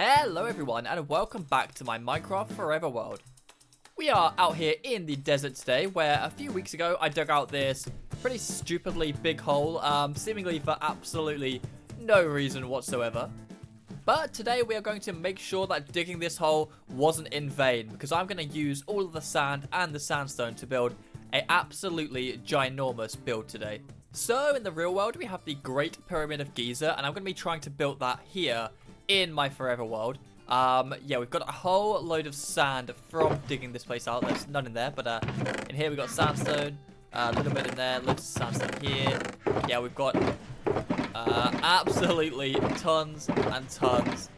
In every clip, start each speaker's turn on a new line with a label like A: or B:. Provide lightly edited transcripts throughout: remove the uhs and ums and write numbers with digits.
A: Hello everyone and welcome back to my Minecraft Forever world. We are out here in the desert today where a few weeks ago I dug out this pretty stupidly big hole, seemingly for absolutely no reason whatsoever. But today we are going to make sure that digging this hole wasn't in vain because I'm going to use all of the sand and the sandstone to build an absolutely ginormous build today. So in the real world we have the Great Pyramid of Giza and I'm going to be trying to build that here in my Forever world. Yeah, we've got a whole load of sand from digging this place out. There's none in there, but in here we've got sandstone, a little bit in there, loads of sandstone here. Yeah, we've got absolutely tons and tons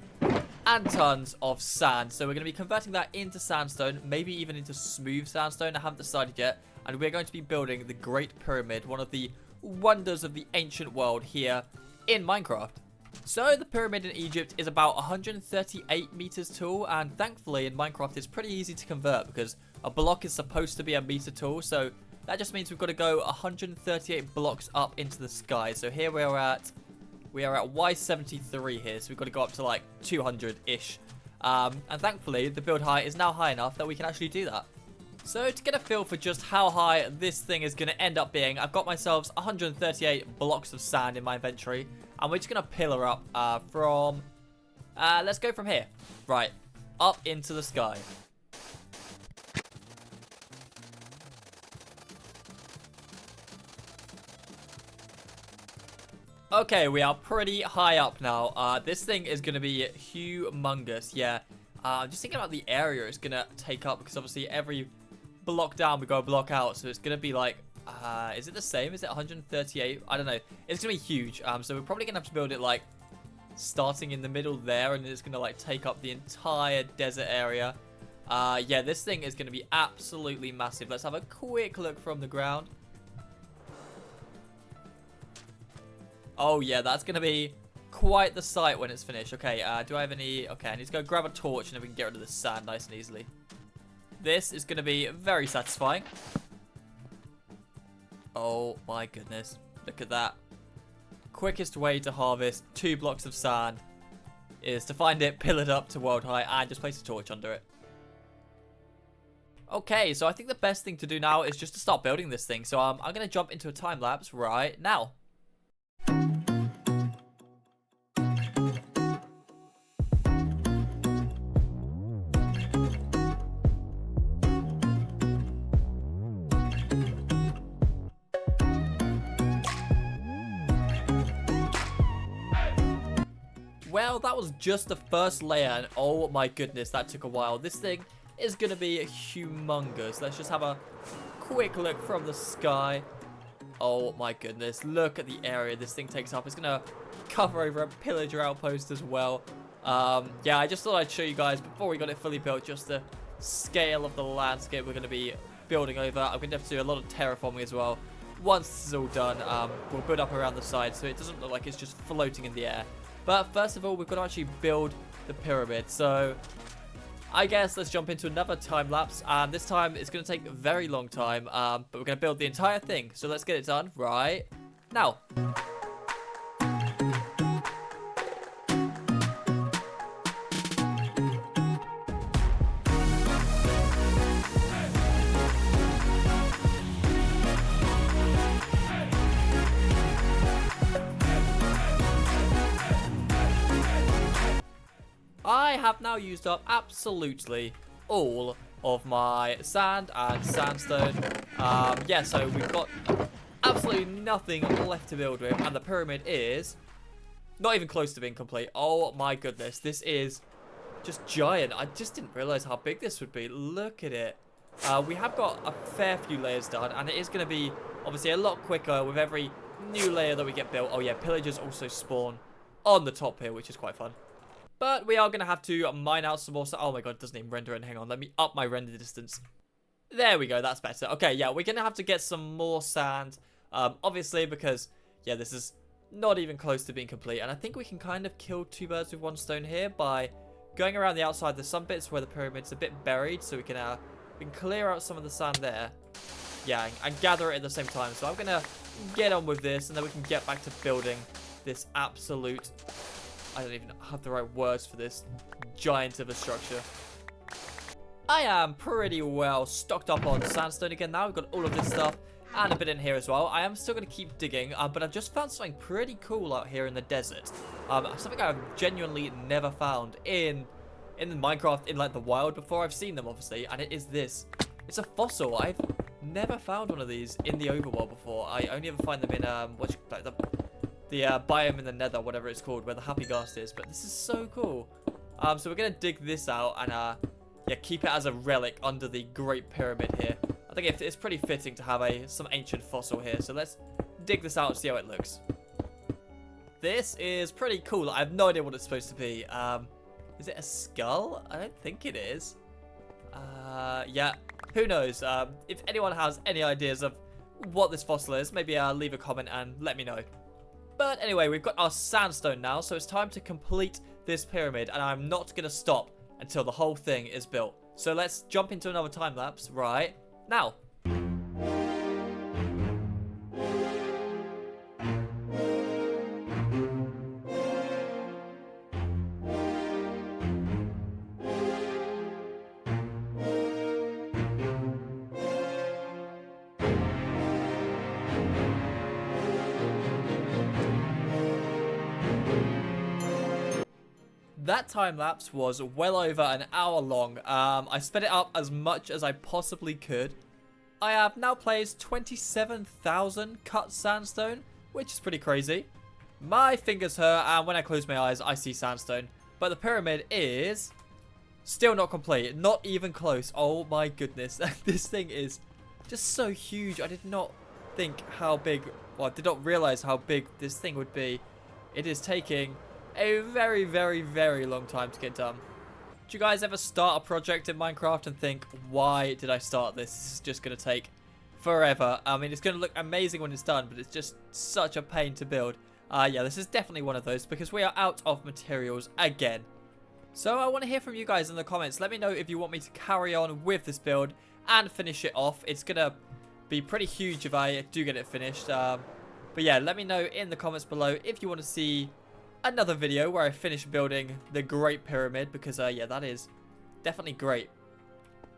A: and tons of sand. So we're going to be converting that into sandstone, maybe even into smooth sandstone. I haven't decided yet. And we're going to be building the Great Pyramid, one of the wonders of the ancient world here in Minecraft. So the pyramid in Egypt is about 138 meters tall, and thankfully in Minecraft it's pretty easy to convert because a block is supposed to be a meter tall, so that just means we've got to go 138 blocks up into the sky. So here we are at Y73 here, so we've got to go up to like 200-ish. And thankfully the build height is now high enough that we can actually do that. So to get a feel for just how high this thing is going to end up being, I've got myself 138 blocks of sand in my inventory. And we're just going to pillar up from, let's go from here. Right, up into the sky. Okay, we are pretty high up now. This thing is going to be humongous, yeah. Just thinking about the area it's going to take up because obviously every block down we go a block out. So it's going to be like, is it the same? Is it 138? I don't know. It's going to be huge. So we're probably going to have to build it like starting in the middle there. And it's going to like take up the entire desert area. Yeah, this thing is going to be absolutely massive. Let's have a quick look from the ground. Oh, yeah, that's going to be quite the sight when it's finished. Okay, do I have any... Okay, I need to go grab a torch and then we can get rid of the sand nice and easily. This is going to be very satisfying. Oh my goodness. Look at that. Quickest way to harvest 2 blocks of sand is to find it, pillared up to world height, and just place a torch under it. Okay, so I think the best thing to do now is just to start building this thing. So I'm going to jump into a time lapse right now. Well, that was just the first layer, and oh my goodness, that took a while. This thing is going to be humongous. Let's just have a quick look from the sky. Oh my goodness, look at the area this thing takes up. It's going to cover over a pillager outpost as well. Yeah, I just thought I'd show you guys before we got it fully built, just the scale of the landscape we're going to be building over. I'm going to have to do a lot of terraforming as well. Once this is all done, we'll build up around the side so it doesn't look like it's just floating in the air. But first of all, we've got to actually build the pyramid. So I guess let's jump into another time lapse. And this time it's going to take a very long time. But we're going to build the entire thing. So let's get it done right now. I have now used up absolutely all of my sand and sandstone. Yeah, so we've got absolutely nothing left to build with, and the pyramid is not even close to being complete. Oh my goodness, this is just giant. I just didn't realize how big this would be. Look at it. We have got a fair few layers done, and it is going to be obviously a lot quicker with every new layer that we get built. Oh yeah, pillagers also spawn on the top here, which is quite fun. But we are going to have to mine out some more. Oh my god, it doesn't even render in. Hang on, let me up my render distance. There we go, that's better. Okay, yeah, we're going to have to get some more sand. Obviously, because, yeah, this is not even close to being complete. And I think we can kind of kill 2 birds with 1 stone here by going around the outside. There's some bits where the pyramid's a bit buried, so we can clear out some of the sand there. Yeah, and gather it at the same time. So I'm going to get on with this, and then we can get back to building this absolute I don't even have the right words for this giant of a structure. I am pretty well stocked up on sandstone again now. We've got all of this stuff and a bit in here as well. I am still going to keep digging, but I've just found something pretty cool out here in the desert. Something I've genuinely never found in Minecraft in like the wild before. I've seen them obviously, and it is this. It's a fossil. I've never found one of these in the overworld before. I only ever find them in the biome in the nether, whatever it's called, where the happy ghast is. But this is so cool. So we're going to dig this out and yeah, keep it as a relic under the Great Pyramid here. I think it's pretty fitting to have some ancient fossil here. So let's dig this out and see how it looks. This is pretty cool. I have no idea what it's supposed to be. Is it a skull? I don't think it is. Yeah, who knows? If anyone has any ideas of what this fossil is, maybe leave a comment and let me know. But anyway, we've got our sandstone now, so it's time to complete this pyramid, and I'm not going to stop until the whole thing is built. So let's jump into another time lapse right now. That time lapse was well over an hour long. I sped it up as much as I possibly could. I have now placed 27,000 cut sandstone, which is pretty crazy. My fingers hurt, and when I close my eyes, I see sandstone. But the pyramid is still not complete, not even close. Oh my goodness, this thing is just so huge. I did not think how big, well, I did not realize how big this thing would be. It is taking a very, very, very long time to get done. Do you guys ever start a project in Minecraft and think, why did I start this? This is just going to take forever. I mean, it's going to look amazing when it's done, but it's just such a pain to build. Yeah, this is definitely one of those because we are out of materials again. So I want to hear from you guys in the comments. Let me know if you want me to carry on with this build and finish it off. It's going to be pretty huge if I do get it finished. But yeah, let me know in the comments below if you want to see another video where I finish building the Great Pyramid, because yeah, that is definitely great.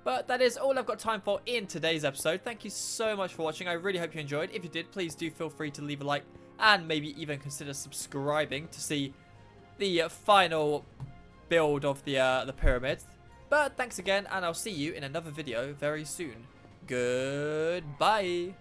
A: But that is all I've got time for in today's episode. Thank you so much for watching. I really hope you enjoyed. If you did, please do feel free to leave a like and maybe even consider subscribing to see the final build of the pyramid. But thanks again, and I'll see you in another video very soon. Goodbye.